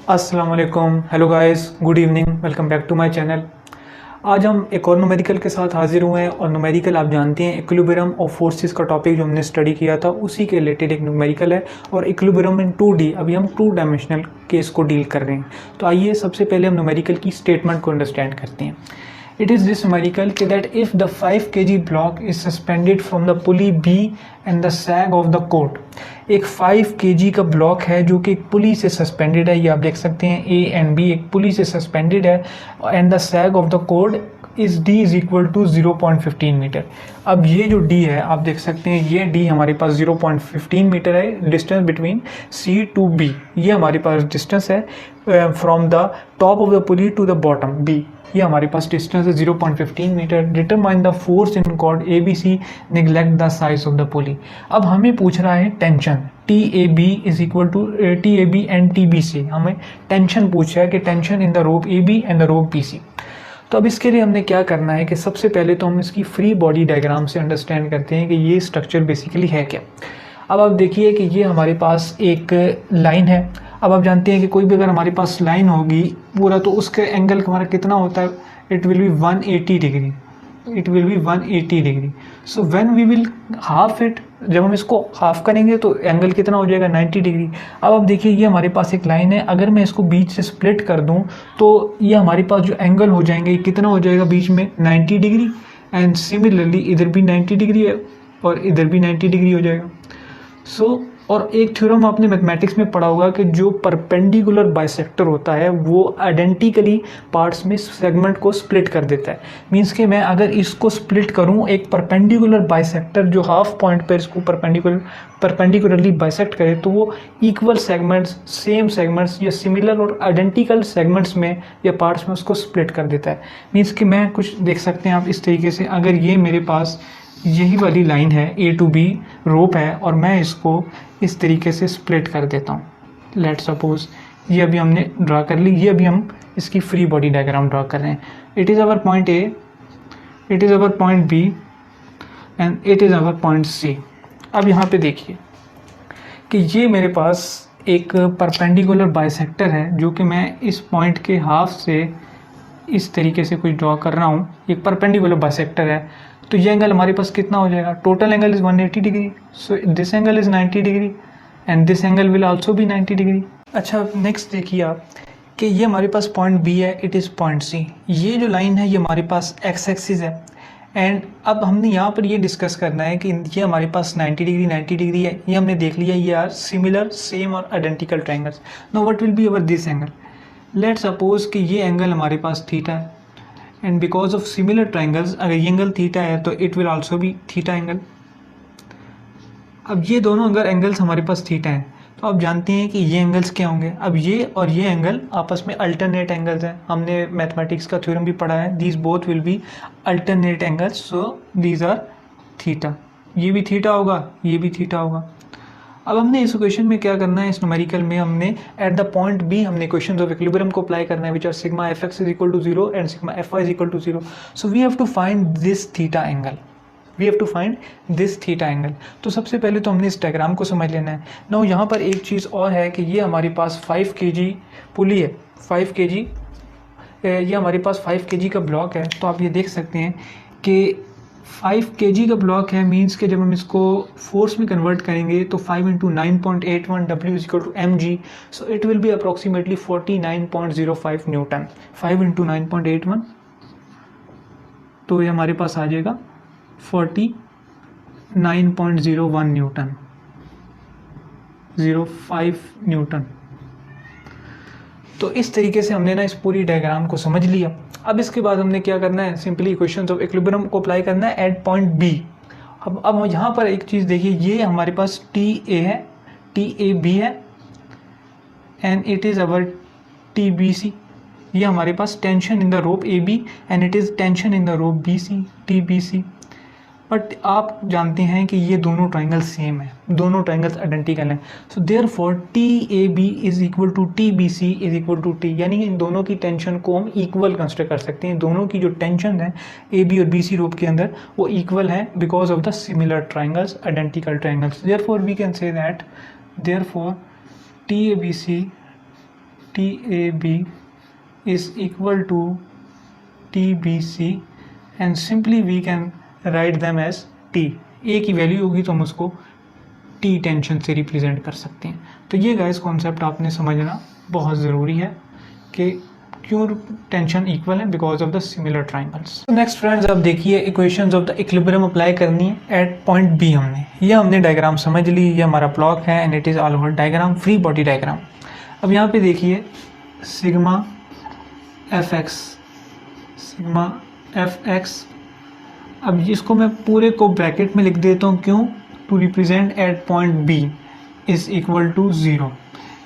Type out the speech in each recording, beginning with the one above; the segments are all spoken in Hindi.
अस्सलाम वालेकुम, hello guys, good evening, welcome back to my channel. आज हम एक और न्यूमेरिकल के साथ हाजिर हुए हैं और न्यूमेरिकल आप जानते हैं इक्विलिब्रियम ऑफ फोर्सेस का टॉपिक जो हमने स्टडी किया था उसी के रिलेटेड एक न्यूमेरिकल है और इक्विलिब्रियम इन 2D। अभी हम 2 डायमेंशनल केस को डील कर रहे हैं। तो आइए सबसे पहले हम न्यूमेरिकल की स्टेटमेंट को अंडरस्टैंड करते हैं। It is this numerical that if the 5 kg block is suspended from the pulley B and the sag of the cord, एक 5 kg का ब्लॉक है जो कि एक पुली से सस्पेंडेड है। ये आप देख सकते हैं A एंड B एक पुली से सस्पेंडेड है and the sag of the cord is D is equal to 0.15 metre. अब ये जो D है आप देख सकते हैं, ये D हमारे पास 0.15 मीटर है, distance between C to B। ये हमारे पास डिस्टेंस है from the top of the pulley to the bottom B। ये हमारे पास डिस्टेंस है 0.15 metre. Determine the force in cord ABC, neglect the size of the pulley. अब हमें पूछ रहा है tension TAB is equal to TAB and TBC। हमें टेंशन पूछा है कि tension in the rope AB and the rope BC। तो अब इसके लिए हमने क्या करना है कि सबसे पहले तो हम इसकी फ्री बॉडी डायग्राम से अंडरस्टैंड करते हैं कि ये स्ट्रक्चर बेसिकली है क्या। अब आप देखिए कि ये हमारे पास एक लाइन है। अब आप जानते हैं कि कोई भी अगर हमारे पास लाइन होगी पूरा तो उसके एंगल हमारा कितना होता है, it will be 180 degree. It will be 180 degree. So when we will half it, जब हम इसको हाफ करेंगे तो एंगल कितना हो जाएगा 90 डिग्री। अब आप देखिए ये हमारे पास एक लाइन है, अगर मैं इसको बीच से स्प्लिट कर दूं तो ये हमारे पास जो एंगल हो जाएंगे कितना हो जाएगा बीच में 90 डिग्री। एंड सिमिलरली इधर भी 90 डिग्री है और इधर भी 90 डिग्री हो जाएगा। सो और एक थ्योरम आपने मैथमेटिक्स में पढ़ा होगा कि जो परपेंडिकुलर बाइसेक्टर होता है वो आइडेंटिकली पार्ट्स में सेगमेंट को स्प्लिट कर देता है। मींस कि मैं अगर इसको स्प्लिट करूं, एक परपेंडिकुलर बाइसेक्टर जो हाफ पॉइंट पर इसको परपेंडिकुलरली बाइसेक्ट करे तो वो इक्वल सेगमेंट्स, सेम सेगमेंट्स या सिमिलर और आइडेंटिकल सेगमेंट्स में या पार्ट्स में उसको स्प्लिट कर देता है। मीन्स कि मैं कुछ देख सकते हैं आप इस तरीके से, अगर ये मेरे पास यही वाली लाइन है A to B रोप है और मैं इसको इस तरीके से स्प्लिट कर देता हूँ। लेट सपोज ये अभी हमने ड्रा कर ली, ये अभी हम इसकी फ्री बॉडी डायग्राम ड्रा कर रहे हैं। It is our point A, it is our point B and it is our point C। अब यहाँ पे देखिए कि ये मेरे पास एक परपेंडिकुलर बाइसेक्टर है जो कि मैं इस पॉइंट के हाफ से इस तरीके से कुछ ड्रॉ कर रहा हूँ। एक परपेंडिकुलर बाइसेक्टर है तो ये एंगल हमारे पास कितना हो जाएगा, total angle is 180 degree. So this angle is 90 degree and this angle will also be 90 degree. अच्छा नेक्स्ट देखिए आप कि ये हमारे पास पॉइंट B है, इट इज़ पॉइंट C। ये जो लाइन है ये हमारे पास एक्स एक्सिस है एंड अब हमने यहाँ पर ये डिस्कस करना है कि ये हमारे पास 90 डिग्री है। ये हमने देख लिया, ये आर सिमिलर, सेम और identical triangles. Know what will be our this angle. Let suppose कि ये एंगल हमारे पास थीटा है and because of similar triangles अगर ये एंगल थीटा है तो it will also be theta angle. अब ये दोनों अगर एंगल्स हमारे पास थीटा हैं तो आप जानते हैं कि ये एंगल्स क्या होंगे। अब ये और ये एंगल आपस में अल्टरनेट एंगल्स हैं, हमने मैथमेटिक्स का थ्योरम भी पढ़ा है, these both will be alternate angles, so these are theta. ये भी थीटा होगा, ये भी थीटा होगा। अब हमने इस इक्वेशन में क्या करना है, इस न्यूमेरिकल में हमने एट द पॉइंट B हमने इक्वेशंस ऑफ इक्विलिब्रियम को अप्लाई करना है which are sigma fx is equal to 0 and sigma fy is equal to 0। So we have to find this theta angle, we have to find this theta angle. तो सबसे पहले तो हमने इस डायग्राम को समझ लेना है। नाउ यहाँ पर एक चीज़ और है कि ये हमारे पास 5 kg पुली है, 5 kg, ये हमारे पास 5 kg का ब्लॉक है। तो आप ये देख सकते हैं कि 5 kg का ब्लॉक है, मीन्स के जब हम इसको फोर्स में कन्वर्ट करेंगे तो 5 into 9.81 W is equal to mg। So it will be approximately 49.05 newton. 5 into 9.81 तो ये हमारे पास आ जाएगा 49.01 न्यूटन, 05 न्यूटन। तो इस तरीके से हमने ना इस पूरी डायग्राम को समझ लिया। अब इसके बाद हमने क्या करना है, सिंपली इक्वेशंस ऑफ इक्विलिब्रियम को अप्लाई करना है एट पॉइंट B। अब यहाँ पर एक चीज़ देखिए, ये हमारे पास TA है, TAB है and it is our TBC। ये हमारे पास tension in the rope AB and it is tension in the rope BC, TBC। But आप जानते हैं कि ये दोनों ट्राइंगल सेम है, दोनों ट्राइंगल्स आइडेंटिकल हैं। So therefore TAB is equal to TBC is equal to T, यानी इन दोनों की टेंशन को हम इक्वल कंसिडर कर सकते हैं। दोनों की जो टेंशन है AB और BC रोप के अंदर वो इक्वल है because of the similar triangles, identical triangles. Therefore we can say that therefore TABC TAB is equal to TBC and simply we can write them as T. A की वैल्यू होगी तो हम उसको T टेंशन से रिप्रेजेंट कर सकते हैं। तो ये गाइस कॉन्सेप्ट आपने समझना बहुत ज़रूरी है कि क्यों टेंशन इक्वल है, because of the similar triangles. Next friends, अब देखिए equations of the equilibrium apply करनी है एट पॉइंट बी। हमने डायग्राम समझ ली, ये हमारा ब्लॉक है and it is all over diagram, free body diagram. अब यहाँ पे देखिए सिग्मा एफ एक्स, अब इसको मैं पूरे को ब्रैकेट में लिख देता हूँ, क्यों? To represent at point B is equal to 0,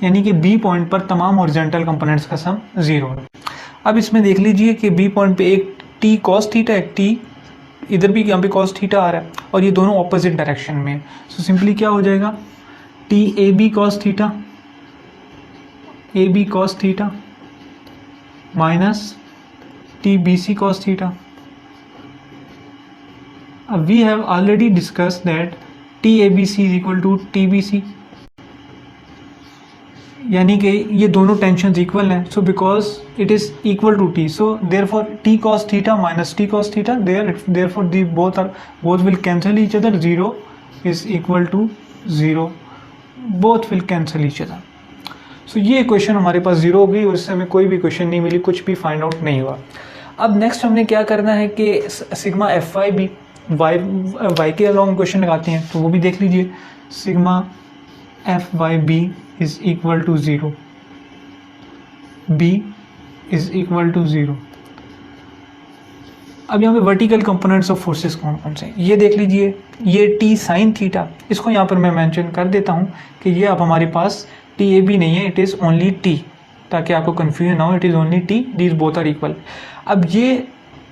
यानी कि बी पॉइंट पर तमाम हॉरिजॉन्टल कंपोनेंट्स का सम 0 है। अब इसमें देख लीजिए कि बी पॉइंट पे एक टी कॉस थीटा, एक टी इधर भी यहाँ पे कॉस थीटा आ रहा है और ये दोनों ऑपोजिट डायरेक्शन में है। सो सिंपली क्या हो जाएगा, T A B cos theta minus T B C cos theta. अब we have already discuss that T A B C is equal to T B C, यानी कि ये दोनों टेंशन इक्वल हैं। So because it is equal to T, so therefore T cos theta minus T cos theta, therefore the both will cancel each other, 0 is equal to 0, both will cancel each other. सो ये इक्वेशन हमारे पास 0 हो गई और इससे हमें कोई भी इक्वेशन नहीं मिली, कुछ भी फाइंड आउट नहीं हुआ। अब नेक्स्ट हमने क्या करना है कि sigma F Y B, Y के अलॉन्ग इक्वेशन लगाते हैं, तो वो भी देख लीजिए। Sigma F Y B is equal to 0, B is equal to 0। अब यहाँ पे वर्टिकल कंपोनेंट्स ऑफ फोर्सेस कौन कौन से हैं ये देख लीजिए। ये टी साइन थीटा, इसको यहाँ पर मैं मेंशन कर देता हूँ कि ये अब हमारे पास टी ए बी नहीं है, इट इज़ ओनली टी, ताकि आपको कन्फ्यूजन ना हो, it is only T, these both are equal. अब ये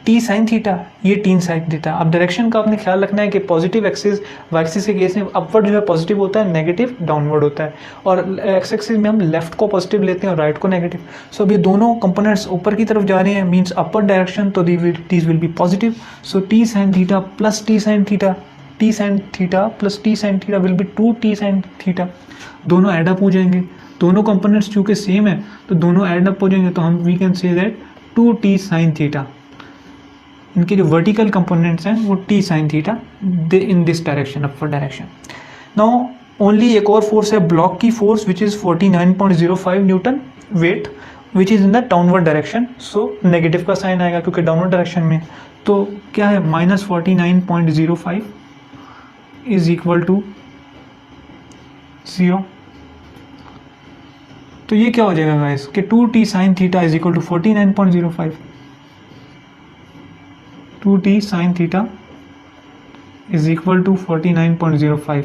टी साइन थीटा, ये टी साइन थीटा। अब डायरेक्शन का आपने ख्याल रखना है कि पॉजिटिव एक्सिस, वाई एक्सिस के केस में अपवर्ड जो है पॉजिटिव होता है, नेगेटिव डाउनवर्ड होता है, और एक्स एक्सिस में हम लेफ्ट को पॉजिटिव लेते हैं और राइट को नेगेटिव। सो अब ये दोनों कंपोनेंट्स ऊपर की तरफ जा रहे हैं, मीन्स अपर डायरेक्शन, तो these will be positive. So T sine theta plus T sine theta, T sine theta plus T sine theta will B 2 T sine theta. दोनों एड अप हो जाएंगे, दोनों कंपोनेंट्स चूँकि सेम है तो दोनों एड अप हो जाएंगे, तो हम we can say that 2 T sine theta. इनके जो वर्टिकल कंपोनेंट्स हैं वो T sine theta in this direction, upward direction. Now only एक और फोर्स है ब्लॉक की force, which is 49.05 newton weight, which is in the downward direction. So negative का साइन आएगा क्योंकि डाउनवर्ड डायरेक्शन में। तो क्या है, माइनस 49.05 इज इक्वल टू 0। तो ये क्या हो जाएगा गाइस कि 2 T sine theta is equal to 49.05, 2 T sine theta is equal to 49.05।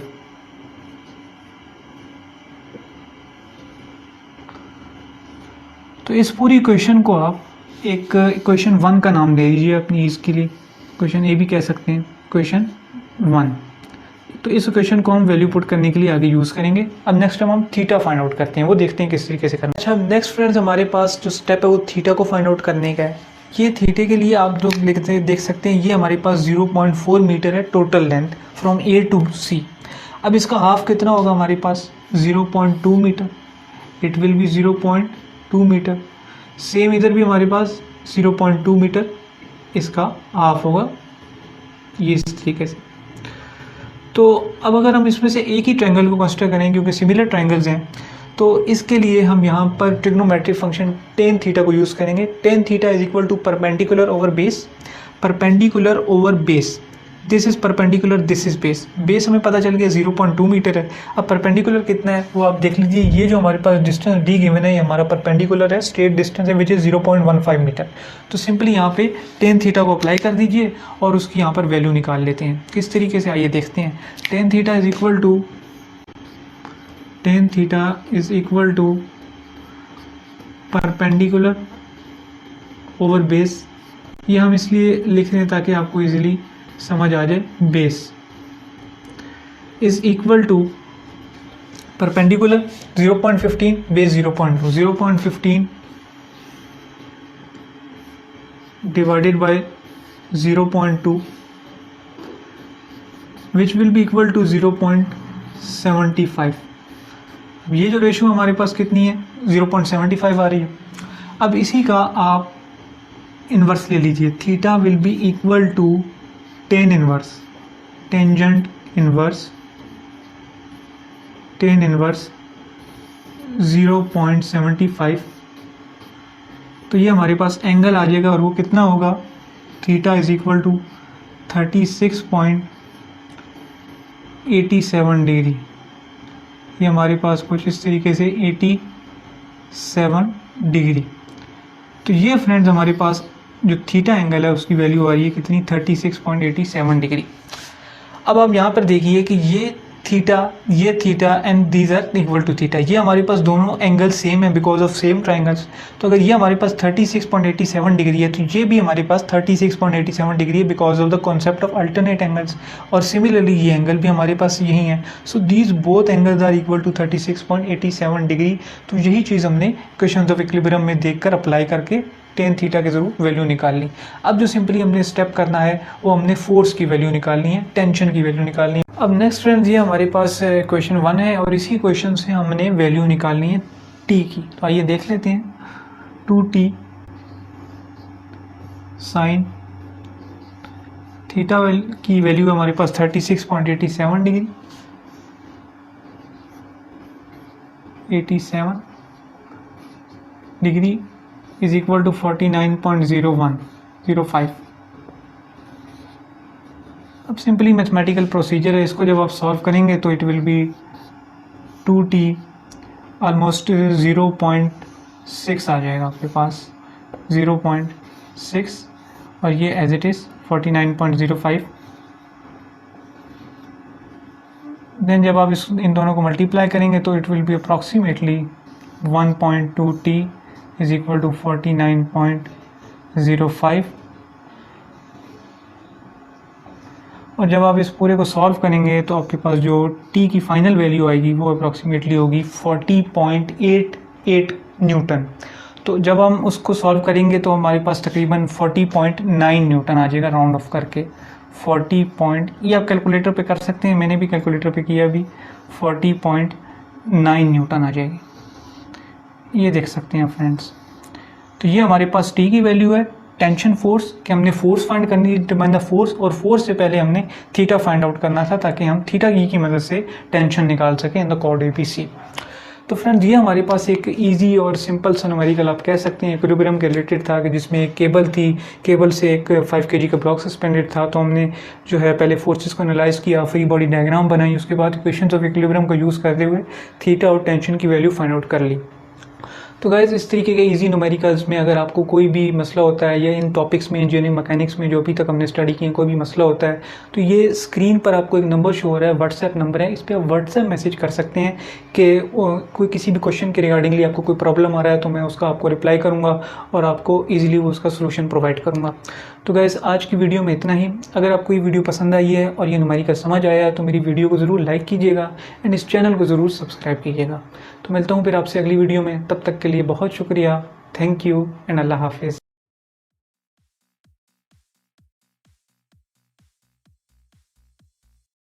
तो इस पूरी इक्वेशन को आप एक इक्वेशन 1 का नाम दे दीजिए अपनी ईज के लिए, इक्वेशन ए भी कह सकते हैं, इक्वेशन 1। तो इस इक्वेशन को हम वैल्यू पुट करने के लिए आगे यूज़ करेंगे। अब नेक्स्ट टाइम हम थीटा फाइंड आउट करते हैं, वो देखते हैं किस तरीके से करना। अच्छा, नेक्स्ट फ्रेंड्स हमारे पास जो स्टेप है वो थीटा को फाइंड आउट करने का है। ये थीटे के लिए आप जो देख सकते हैं, ये हमारे पास 0.4 मीटर है total length from A to C. अब इसका हाफ कितना होगा हमारे पास, 0.2 metre, it will be 0.2 metre. Same इधर भी हमारे पास 0.2 मीटर, इसका हाफ होगा ये इस तरीके से। तो अब अगर हम इसमें से एक ही ट्रायंगल को कंसिडर करें, क्योंकि सिमिलर ट्रायंगल्स हैं, तो इसके लिए हम यहाँ पर ट्रिग्नोमेट्रिक फंक्शन टेन थीटा को यूज़ करेंगे। Tan theta is equal to perpendicular over base, perpendicular over base, this is perpendicular, this is base. Base हमें पता चल गया 0.2 मीटर है। अब परपेंडिकुलर कितना है वो आप देख लीजिए, ये जो हमारे पास डिस्टेंस डी गिवन है ये हमारा परपेंडिकुलर है, स्ट्रेट डिस्टेंस है विच इज़ 0.15 मीटर। तो सिंपली यहाँ पे टेन थीटा को अप्लाई कर दीजिए और उसकी यहाँ पर वैल्यू निकाल लेते हैं। किस तरीके से आइए देखते हैं। Tan theta is equal to, tan theta is equal to perpendicular over base. ये हम इसलिए लिख रहे हैं ताकि आपको इजीली समझ आ जाए। Base is equal to perpendicular 0.15, base 0.2, 0.15 divided by 0.2 which will be equal to 0.75। ये जो रेशियो हमारे पास कितनी है 0.75 आ रही है। अब इसी का आप इन्वर्स ले लीजिए, theta will be equal to tan inverse, tangent inverse, tan inverse 0.75। तो ये हमारे पास एंगल आ जाएगा और वो कितना होगा, theta is equal to 36.87 degree. ये हमारे पास कुछ इस तरीके से 87 डिग्री। तो ये फ्रेंड्स हमारे पास जो थीटा एंगल है उसकी वैल्यू आ रही है कितनी, 36.87 डिग्री। अब आप यहाँ पर देखिए कि ये theta and these are equal to theta, ये हमारे पास दोनों एंगल सेम है बिकॉज ऑफ सेम ट्राइंगल्स। तो अगर ये हमारे पास 36.87 डिग्री है तो ये भी हमारे पास 36.87 डिग्री है because of the concept of alternate angles. और सिमिलरली ये एंगल भी हमारे पास यही है। So these both angles are equal to 36.87 degree. तो यही चीज़ हमने इक्वेशंस ऑफ इक्विलिब्रियम में देखकर अप्लाई करके टेन थीटा के जरूर वैल्यू निकाल ली। अब जो सिंपली हमने स्टेप करना है वो हमने फोर्स की वैल्यू निकालनी है, टेंशन की वैल्यू निकालनी है। अब नेक्स्ट फ्रेंड्स ये हमारे पास क्वेश्चन 1 है और इसी क्वेश्चन से हमने वैल्यू निकालनी है टी की। तो आइए देख लेते हैं, 2t साइन थीटा की वैल्यू हमारे पास 36.87 degree, 87 degree is equal to 49.0105। अब सिंपली मैथमेटिकल प्रोसीजर है, इसको जब आप सॉल्व करेंगे तो it will B 2t almost 0.6 आ जाएगा आपके पास, 0.6 और ये एज इट इज़ 49.05। देन जब आप इन दोनों को मल्टीप्लाई करेंगे तो it will be approximately 1.2t is equal to 49.05। और जब आप इस पूरे को सॉल्व करेंगे तो आपके पास जो t की फाइनल वैल्यू आएगी वो अप्रॉक्सीमेटली होगी 40.88 न्यूटन। तो जब हम उसको सॉल्व करेंगे तो हमारे पास तकरीबन 40.9 न्यूटन आ जाएगा राउंड ऑफ करके। 40 ये आप कैलकुलेटर पे कर सकते हैं, मैंने भी कैलकुलेटर पे किया अभी, 40.9 न्यूटन आ जाएगी, ये देख सकते हैं फ्रेंड्स। तो ये हमारे पास t की वैल्यू है। टेंशन फोर्स कि हमने फोर्स फाइंड करनी है, डिटरमाइन द फोर्स, और फोर्स से पहले हमने थीटा फाइंड आउट करना था ताकि हम थीटा की मदद से टेंशन निकाल सकें इन द कॉर्ड एबीसी। तो फ्रेंड्स ये हमारे पास एक इजी और सिंपल सा न्यूमेरिकल आप कह सकते हैं इक्विलिब्रियम के रिलेटेड था कि जिसमें एक केबल थी, केबल से एक 5 kg का ब्लॉक सस्पेंडेड था। तो हमने जो है पहले फोर्सेस को एनालाइज किया, फ्री बॉडी डायग्राम बनाई, उसके बाद इक्वेशंस ऑफ इक्विलिब्रियम का यूज़ करते हुए थीटा और टेंशन की वैल्यू फाइंड आउट कर ली। तो गाइज़ इस तरीके के इजी न्यूमेरिकल्स में अगर आपको कोई भी मसला होता है या इन टॉपिक्स में इंजीनियरिंग मैकेनिक्स में जो अभी तक हमने स्टडी किए कोई भी मसला होता है तो ये स्क्रीन पर आपको एक नंबर शो हो रहा है, व्हाट्सएप नंबर है, इस पर आप व्हाट्सएप मैसेज कर सकते हैं कि कोई किसी भी क्वेश्चन के रिगार्डिंगली आपको कोई प्रॉब्लम आ रहा है तो मैं उसका आपको रिप्लाई करूँगा और आपको ईजिली वो उसका सोल्यूशन प्रोवाइड करूँगा। तो गाइज़ आज की वीडियो में इतना ही। अगर आपको ये वीडियो पसंद आई है और ये न्यूमेरिकल समझ आया है तो मेरी वीडियो को ज़रूर लाइक कीजिएगा एंड इस चैनल को ज़रूर सब्सक्राइब कीजिएगा। तो मिलता हूँ फिर आपसे अगली वीडियो में, तब तक के लिए बहुत शुक्रिया, थैंक यू एंड अल्लाह हाफिज़।